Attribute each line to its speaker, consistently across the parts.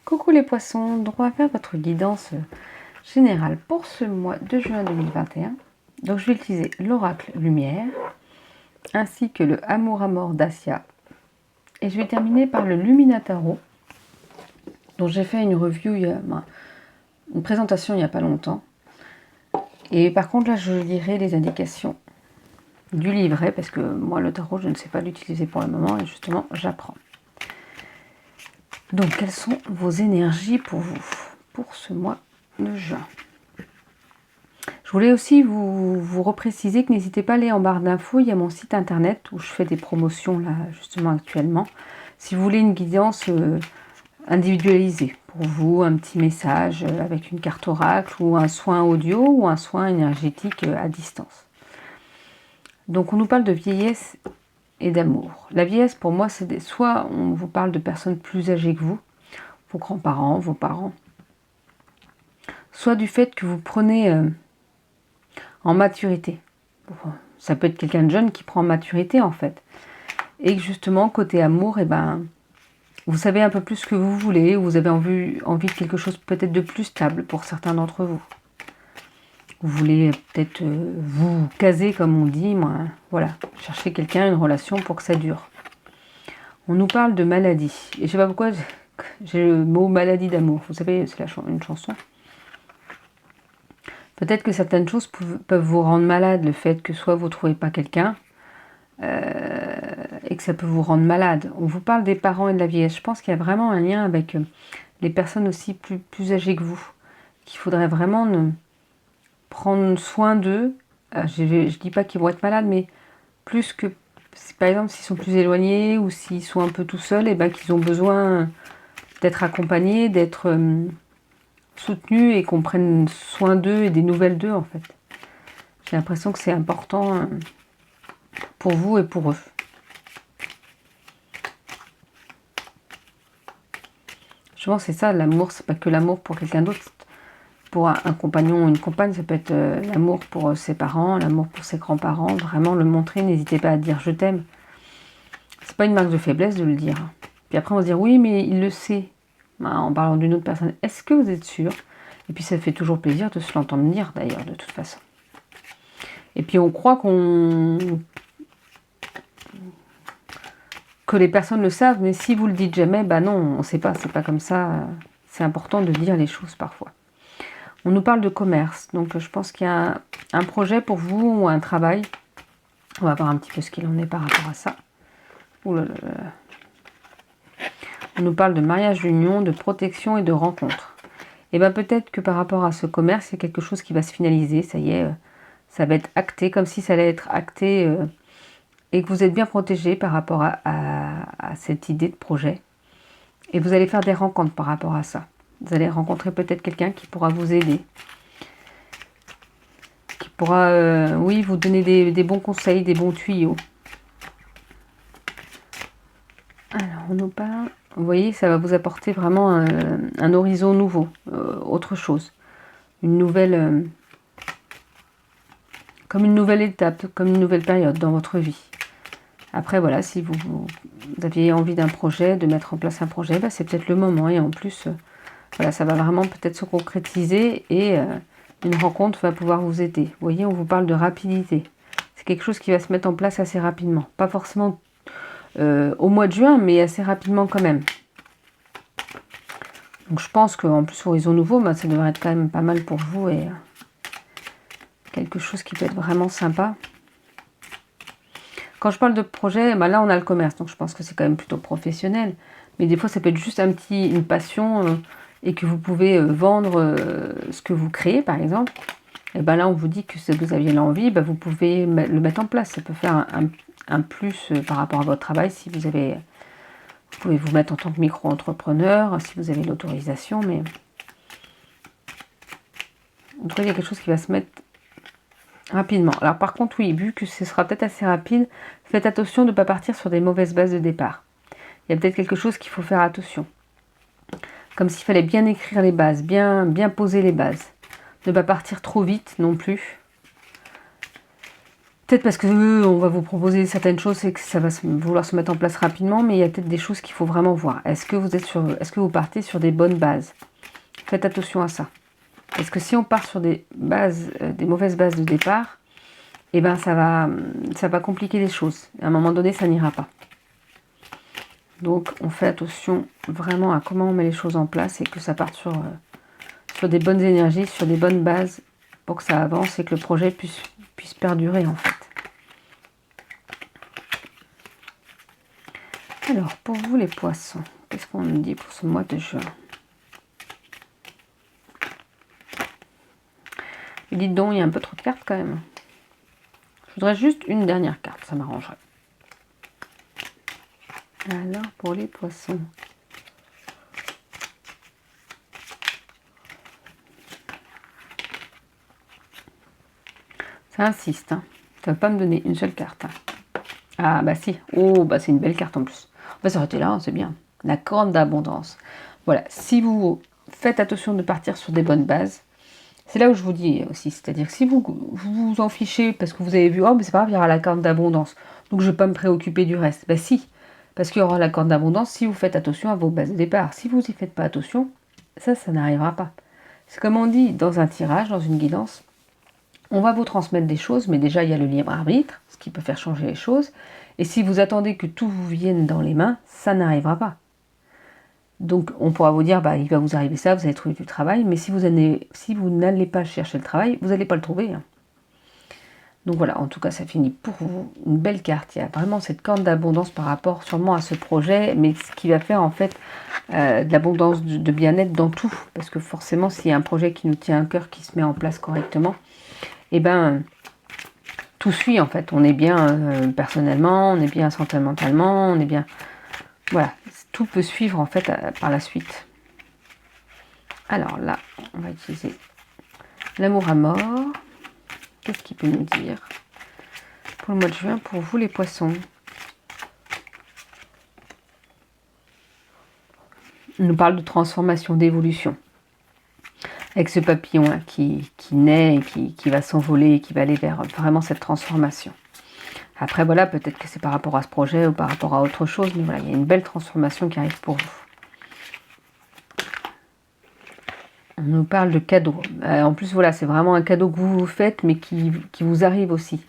Speaker 1: Coucou les poissons, donc on va faire votre guidance générale pour ce mois de juin 2021. Donc je vais utiliser l'oracle lumière ainsi que le amour à mort d'Asia. Et je vais terminer par le Lumina Tarot dont j'ai fait une review, une présentation il n'y a pas longtemps. Et par contre là je lirai les indications du livret parce que moi le tarot je ne sais pas l'utiliser pour le moment et justement j'apprends. Donc quelles sont vos énergies pour vous pour ce mois de juin? Je voulais aussi vous repréciser que n'hésitez pas à aller en barre d'infos, il y a mon site internet où je fais des promotions là justement actuellement. Si vous voulez une guidance individualisée pour vous, un petit message avec une carte oracle ou un soin audio ou un soin énergétique à distance. Donc on nous parle de vieillesse et d'amour. La vieillesse pour moi c'est soit on vous parle de personnes plus âgées que vous, vos grands-parents, vos parents, soit du fait que vous prenez en maturité. Ça peut être quelqu'un de jeune qui prend en maturité en fait. Et que justement, côté amour, vous savez un peu plus ce que vous voulez, vous avez envie de quelque chose peut-être de plus stable pour certains d'entre vous. Vous voulez peut-être vous caser comme on dit, voilà, chercher quelqu'un, une relation pour que ça dure. On nous parle de maladie. Et je sais pas pourquoi j'ai le mot maladie d'amour. Vous savez, c'est une chanson. Peut-être que certaines choses peuvent vous rendre malade, le fait que soit vous ne trouvez pas quelqu'un, et que ça peut vous rendre malade. On vous parle des parents et de la vieillesse. Je pense qu'il y a vraiment un lien avec les personnes aussi plus âgées que vous, qu'il faudrait vraiment prendre soin d'eux. Je ne dis pas qu'ils vont être malades, mais plus que, par exemple, s'ils sont plus éloignés ou s'ils sont un peu tout seuls, qu'ils ont besoin d'être accompagnés, d'être soutenus et qu'on prenne soin d'eux et des nouvelles d'eux en fait. J'ai l'impression que c'est important pour vous et pour eux. Je pense que c'est ça, l'amour, c'est pas que l'amour pour quelqu'un d'autre. Pour un compagnon ou une compagne, ça peut être l'amour pour ses parents, l'amour pour ses grands-parents, vraiment le montrer, n'hésitez pas à dire je t'aime. C'est pas une marque de faiblesse de le dire. Puis après on va se dire oui mais il le sait, en parlant d'une autre personne. Est-ce que vous êtes sûr? Et puis ça fait toujours plaisir de se l'entendre dire d'ailleurs de toute façon. Et puis on croit que les personnes le savent, mais si vous le dites jamais, non, on ne sait pas, c'est pas comme ça. C'est important de dire les choses parfois. On nous parle de commerce, donc je pense qu'il y a un projet pour vous ou un travail. On va voir un petit peu ce qu'il en est par rapport à ça. Ouh là là là. On nous parle de mariage, d'union, de protection et de rencontre. Et peut-être que par rapport à ce commerce, il y a quelque chose qui va se finaliser, ça y est, ça va être acté, comme si ça allait être acté et que vous êtes bien protégé par rapport à cette idée de projet. Et vous allez faire des rencontres par rapport à ça. Vous allez rencontrer peut-être quelqu'un qui pourra vous aider, qui pourra, oui, vous donner des bons conseils, des bons tuyaux. Alors, on nous parle, vous voyez, ça va vous apporter vraiment un horizon nouveau, autre chose. Une nouvelle, comme une nouvelle étape, comme une nouvelle période dans votre vie. Après, voilà, si vous aviez envie d'un projet, de mettre en place un projet, c'est peut-être le moment. Et en plus, voilà, ça va vraiment peut-être se concrétiser et une rencontre va pouvoir vous aider. Vous voyez, on vous parle de rapidité. C'est quelque chose qui va se mettre en place assez rapidement. Pas forcément au mois de juin, mais assez rapidement quand même. Donc je pense qu'en plus, Horizon Nouveau, ça devrait être quand même pas mal pour vous et quelque chose qui peut être vraiment sympa. Quand je parle de projet, là on a le commerce, donc je pense que c'est quand même plutôt professionnel. Mais des fois ça peut être juste une passion et que vous pouvez vendre ce que vous créez par exemple. Et là on vous dit que si vous aviez l'envie, vous pouvez le mettre en place. Ça peut faire un plus par rapport à votre travail si vous avez... Vous pouvez vous mettre en tant que micro-entrepreneur si vous avez l'autorisation. Mais en tout cas il y a quelque chose qui va se mettre rapidement. Alors par contre, oui, vu que ce sera peut-être assez rapide, faites attention de ne pas partir sur des mauvaises bases de départ. Il y a peut-être quelque chose qu'il faut faire attention. Comme s'il fallait bien écrire les bases, bien poser les bases. Ne pas partir trop vite non plus. Peut-être parce que on va vous proposer certaines choses et que ça va vouloir se mettre en place rapidement, mais il y a peut-être des choses qu'il faut vraiment voir. Est-ce que vous partez sur des bonnes bases? Faites attention à ça. Parce que si on part sur des bases, des mauvaises bases de départ, eh ben ça va compliquer les choses. À un moment donné, ça n'ira pas. Donc on fait attention vraiment à comment on met les choses en place et que ça parte sur des bonnes énergies, sur des bonnes bases pour que ça avance et que le projet puisse perdurer en fait. Alors pour vous les poissons, qu'est-ce qu'on nous dit pour ce mois de juin? Et dites donc, il y a un peu trop de cartes quand même. Je voudrais juste une dernière carte, ça m'arrangerait. Alors, pour les poissons. Ça insiste, hein. Ça ne va pas me donner une seule carte. Hein. Ah, bah si. Oh, bah c'est une belle carte en plus. On va s'arrêter là, c'est bien. La corne d'abondance. Voilà, si vous faites attention de partir sur des bonnes bases, c'est là où je vous dis aussi, c'est-à-dire que si vous en fichez parce que vous avez vu, oh mais c'est pas grave, il y aura la carte d'abondance, donc je ne vais pas me préoccuper du reste. Ben si, parce qu'il y aura la carte d'abondance si vous faites attention à vos bases de départ. Si vous n'y faites pas attention, ça n'arrivera pas. C'est comme on dit dans un tirage, dans une guidance, on va vous transmettre des choses, mais déjà il y a le libre arbitre, ce qui peut faire changer les choses, et si vous attendez que tout vous vienne dans les mains, ça n'arrivera pas. Donc on pourra vous dire, bah, il va vous arriver ça, vous allez trouver du travail, mais si vous n'allez pas chercher le travail, vous n'allez pas le trouver. Hein. Donc voilà, en tout cas ça finit pour vous. Une belle carte, il y a vraiment cette corne d'abondance par rapport sûrement à ce projet, mais ce qui va faire en fait de l'abondance, de bien-être dans tout. Parce que forcément, s'il y a un projet qui nous tient à cœur, qui se met en place correctement, eh ben tout suit en fait. On est bien personnellement, on est bien sentimentalement, on est bien... Voilà, tout peut suivre en fait par la suite. Alors là, on va utiliser l'amour à mort. Qu'est-ce qu'il peut nous dire pour le mois de juin, pour vous les poissons? On nous parle de transformation, d'évolution. Avec ce papillon là, qui naît et qui va s'envoler, qui va aller vers vraiment cette transformation. Après voilà, peut-être que c'est par rapport à ce projet ou par rapport à autre chose, mais voilà, il y a une belle transformation qui arrive pour vous. On nous parle de cadeau. En plus, voilà, c'est vraiment un cadeau que vous vous faites, mais qui vous arrive aussi.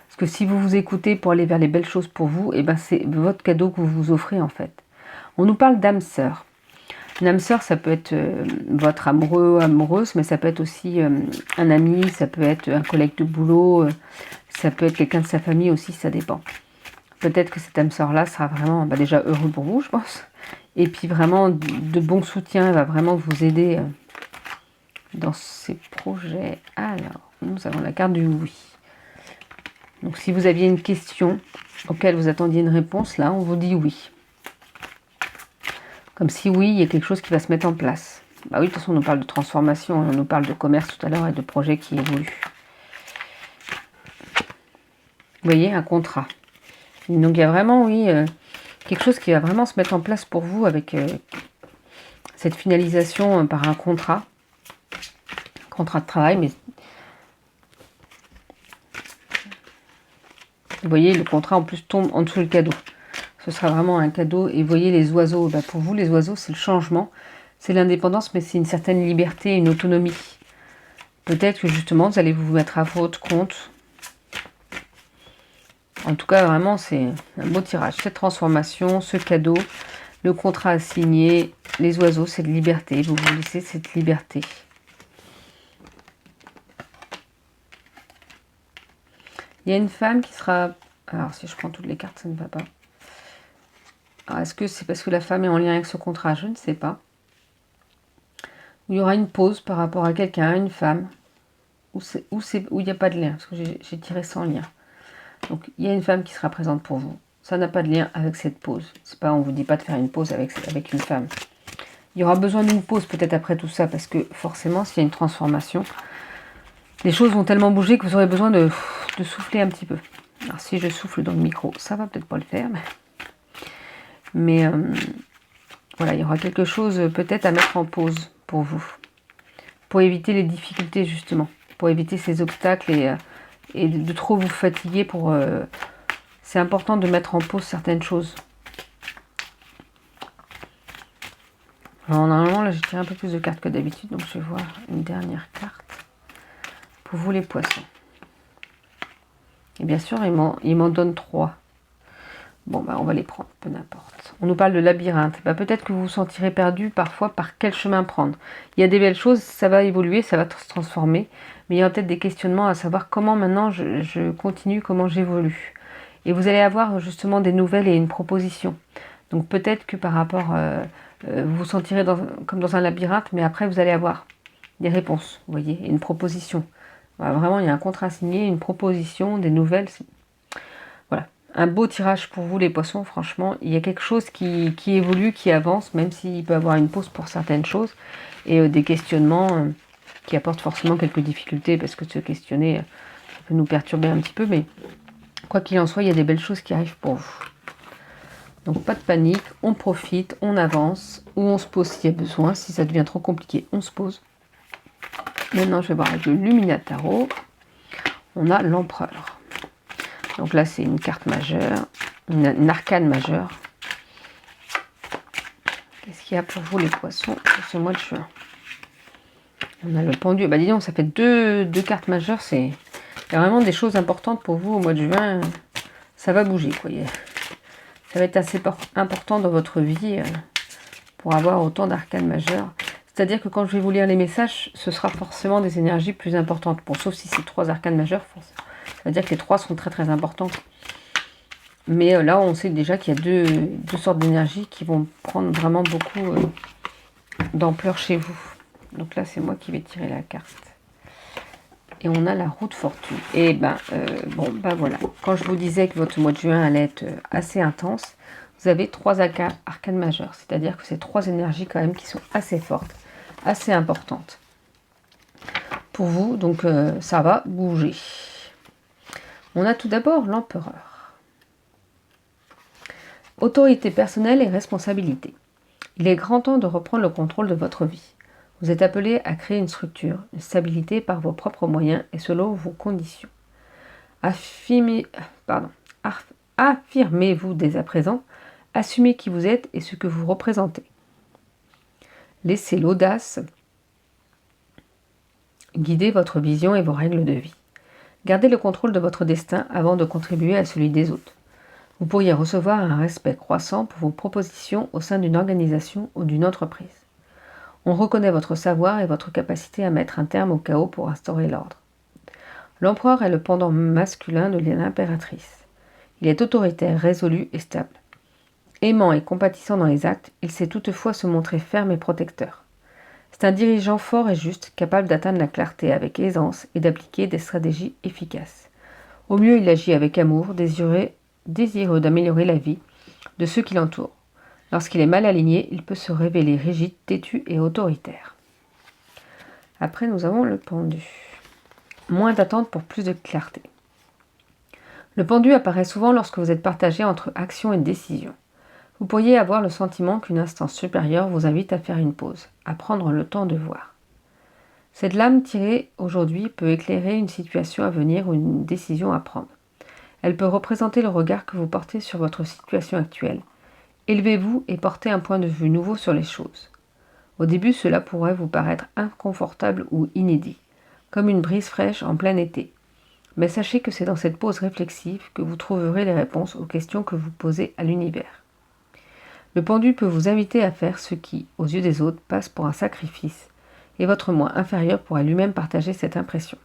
Speaker 1: Parce que si vous vous écoutez pour aller vers les belles choses pour vous, et ben c'est votre cadeau que vous vous offrez en fait. On nous parle d'âme sœur. Une âme sœur, ça peut être votre amoureux, amoureuse, mais ça peut être aussi un ami, ça peut être un collègue de boulot, ça peut être quelqu'un de sa famille aussi, ça dépend. Peut-être que cette âme sœur-là sera vraiment déjà heureux pour vous, je pense. Et puis vraiment de bon soutien, elle va vraiment vous aider dans ces projets. Alors, nous avons la carte du oui. Donc si vous aviez une question auquel vous attendiez une réponse, là, on vous dit oui. Comme si oui, il y a quelque chose qui va se mettre en place. Bah oui, de toute façon, on nous parle de transformation, on nous parle de commerce tout à l'heure et de projets qui évoluent. Vous voyez, un contrat. Donc il y a vraiment, oui, quelque chose qui va vraiment se mettre en place pour vous avec cette finalisation par un contrat de travail, mais vous voyez, le contrat en plus tombe en dessous le cadeau. Ce sera vraiment un cadeau. Et vous voyez les oiseaux, bah pour vous les oiseaux c'est le changement, c'est l'indépendance, mais c'est une certaine liberté, une autonomie. Peut-être que justement vous allez vous mettre à votre compte. En tout cas vraiment c'est un beau tirage. Cette transformation, ce cadeau, le contrat à signer, les oiseaux, cette liberté. Vous vous laissez cette liberté. Il y a une femme qui sera... Alors si je prends toutes les cartes ça ne va pas. Est-ce que c'est parce que la femme est en lien avec ce contrat? Je ne sais pas. Où il y aura une pause par rapport à quelqu'un, une femme, où il n'y a pas de lien, parce que j'ai tiré sans lien. Donc il y a une femme qui sera présente pour vous. Ça n'a pas de lien avec cette pause. C'est pas, on vous dit pas de faire une pause avec une femme. Il y aura besoin d'une pause peut-être après tout ça, parce que forcément, s'il y a une transformation, les choses vont tellement bouger que vous aurez besoin de souffler un petit peu. Alors si je souffle dans le micro, ça va peut-être pas le faire, mais voilà, il y aura quelque chose peut-être à mettre en pause pour vous, pour éviter les difficultés justement, pour éviter ces obstacles et de trop vous fatiguer pour... c'est important de mettre en pause certaines choses. Alors normalement, là, j'ai tiré un peu plus de cartes que d'habitude, donc je vais voir une dernière carte pour vous les poissons. Et bien sûr, il m'en donne 3. Bon, bah, on va les prendre, peu n'importe. On nous parle de labyrinthe. Bah, peut-être que vous vous sentirez perdu parfois par quel chemin prendre. Il y a des belles choses, ça va évoluer, ça va se transformer, mais il y a peut-être des questionnements à savoir comment maintenant je continue, comment j'évolue. Et vous allez avoir justement des nouvelles et une proposition. Donc peut-être que par rapport... vous vous sentirez comme dans un labyrinthe, mais après vous allez avoir des réponses, vous voyez, une proposition. Voilà, vraiment, il y a un contrat signé, une proposition, des nouvelles. Voilà, un beau tirage pour vous les poissons, franchement. Il y a quelque chose qui évolue, qui avance, même s'il peut y avoir une pause pour certaines choses, et des questionnements qui apportent forcément quelques difficultés, parce que se questionner, ça peut nous perturber un petit peu, mais quoi qu'il en soit, il y a des belles choses qui arrivent pour vous. Donc pas de panique, on profite, on avance, ou on se pose s'il y a besoin. Si ça devient trop compliqué, on se pose. Maintenant, je vais voir avec le Luminat Tarot. On a l'Empereur. Donc là, c'est une carte majeure, une arcane majeure. Qu'est-ce qu'il y a pour vous les poissons pour ce mois de juin? On a le pendu. Bah dis donc, ça fait deux cartes majeures. Il y a vraiment des choses importantes pour vous au mois de juin. Ça va bouger, quoi. Ça va être assez important dans votre vie pour avoir autant d'arcanes majeures. C'est-à-dire que quand je vais vous lire les messages, ce sera forcément des énergies plus importantes. Bon, sauf si c'est 3 arcanes majeures, ça veut dire que les 3 sont très très importantes. Mais là, on sait déjà qu'il y a deux sortes d'énergies qui vont prendre vraiment beaucoup d'ampleur chez vous. Donc là, c'est moi qui vais tirer la carte. Et on a la roue de fortune. Et voilà. Quand je vous disais que votre mois de juin allait être assez intense, vous avez 3 arcanes majeures. C'est-à-dire que c'est 3 énergies quand même qui sont assez fortes, assez importantes pour vous. Donc ça va bouger. On a tout d'abord l'empereur. Autorité personnelle et responsabilité. Il est grand temps de reprendre le contrôle de votre vie. Vous êtes appelé à créer une structure, une stabilité par vos propres moyens et selon vos conditions. Affirmez-vous dès à présent, assumez qui vous êtes et ce que vous représentez. Laissez l'audace guider votre vision et vos règles de vie. Gardez le contrôle de votre destin avant de contribuer à celui des autres. Vous pourriez recevoir un respect croissant pour vos propositions au sein d'une organisation ou d'une entreprise. On reconnaît votre savoir et votre capacité à mettre un terme au chaos pour instaurer l'ordre. L'empereur est le pendant masculin de l'impératrice. Il est autoritaire, résolu et stable. Aimant et compatissant dans les actes, il sait toutefois se montrer ferme et protecteur. C'est un dirigeant fort et juste, capable d'atteindre la clarté avec aisance et d'appliquer des stratégies efficaces. Au mieux, il agit avec amour, désireux d'améliorer la vie de ceux qui l'entourent. Lorsqu'il est mal aligné, il peut se révéler rigide, têtu et autoritaire. Après, nous avons le pendu. Moins d'attente pour plus de clarté. Le pendu apparaît souvent lorsque vous êtes partagé entre action et décision. Vous pourriez avoir le sentiment qu'une instance supérieure vous invite à faire une pause, à prendre le temps de voir. Cette lame tirée aujourd'hui peut éclairer une situation à venir ou une décision à prendre. Elle peut représenter le regard que vous portez sur votre situation actuelle. Élevez-vous et portez un point de vue nouveau sur les choses. Au début, cela pourrait vous paraître inconfortable ou inédit, comme une brise fraîche en plein été. Mais sachez que c'est dans cette pause réflexive que vous trouverez les réponses aux questions que vous posez à l'univers. Le pendu peut vous inviter à faire ce qui, aux yeux des autres, passe pour un sacrifice, et votre moi inférieur pourrait lui-même partager cette impression.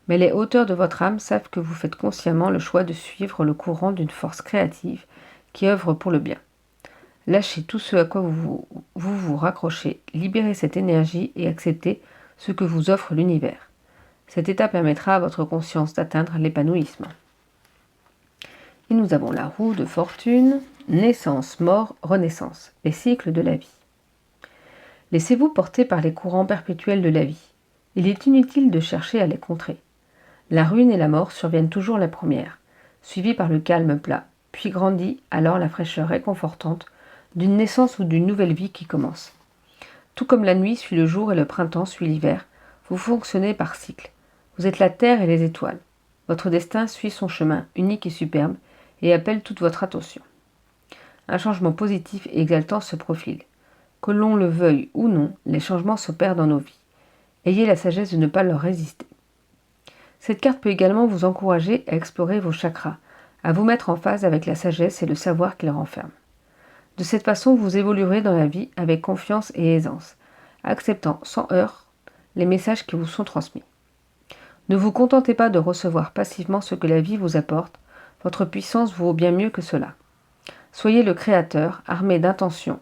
Speaker 1: Mais les hauteurs de votre âme savent que vous faites consciemment le choix de suivre le courant d'une force créative qui œuvre pour le bien. Lâchez tout ce à quoi vous raccrochez, libérez cette énergie et acceptez ce que vous offre l'univers. Cette étape permettra à votre conscience d'atteindre l'épanouissement. Et nous avons la roue de fortune, naissance, mort, renaissance, les cycles de la vie. Laissez-vous porter par les courants perpétuels de la vie. Il est inutile de chercher à les contrer. La ruine et la mort surviennent toujours la première, suivies par le calme plat, puis grandit alors la fraîcheur réconfortante d'une naissance ou d'une nouvelle vie qui commence. Tout comme la nuit suit le jour et le printemps suit l'hiver, vous fonctionnez par cycle. Vous êtes la terre et les étoiles. Votre destin suit son chemin unique et superbe et appelle toute votre attention. Un changement positif et exaltant se profile. Que l'on le veuille ou non, les changements s'opèrent dans nos vies. Ayez la sagesse de ne pas leur résister. Cette carte peut également vous encourager à explorer vos chakras, à vous mettre en phase avec la sagesse et le savoir qu'ils renferment. De cette façon, vous évoluerez dans la vie avec confiance et aisance, acceptant sans heurts les messages qui vous sont transmis. Ne vous contentez pas de recevoir passivement ce que la vie vous apporte, votre puissance vaut bien mieux que cela. Soyez le créateur, armé d'intention,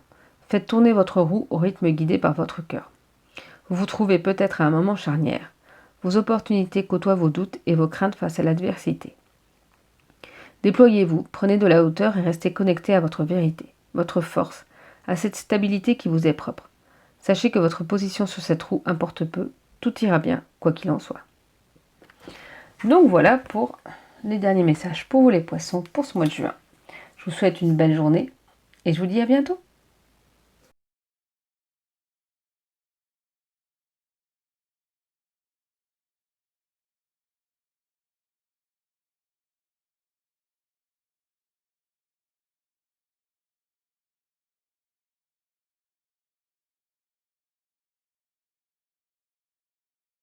Speaker 1: faites tourner votre roue au rythme guidé par votre cœur. Vous vous trouvez peut-être à un moment charnière. Vos opportunités côtoient vos doutes et vos craintes face à l'adversité. Déployez-vous, prenez de la hauteur et restez connecté à votre vérité, votre force, à cette stabilité qui vous est propre. Sachez que votre position sur cette roue importe peu, tout ira bien, quoi qu'il en soit. Donc voilà pour les derniers messages pour vous les poissons pour ce mois de juin. Je vous souhaite une belle journée et je vous dis à bientôt.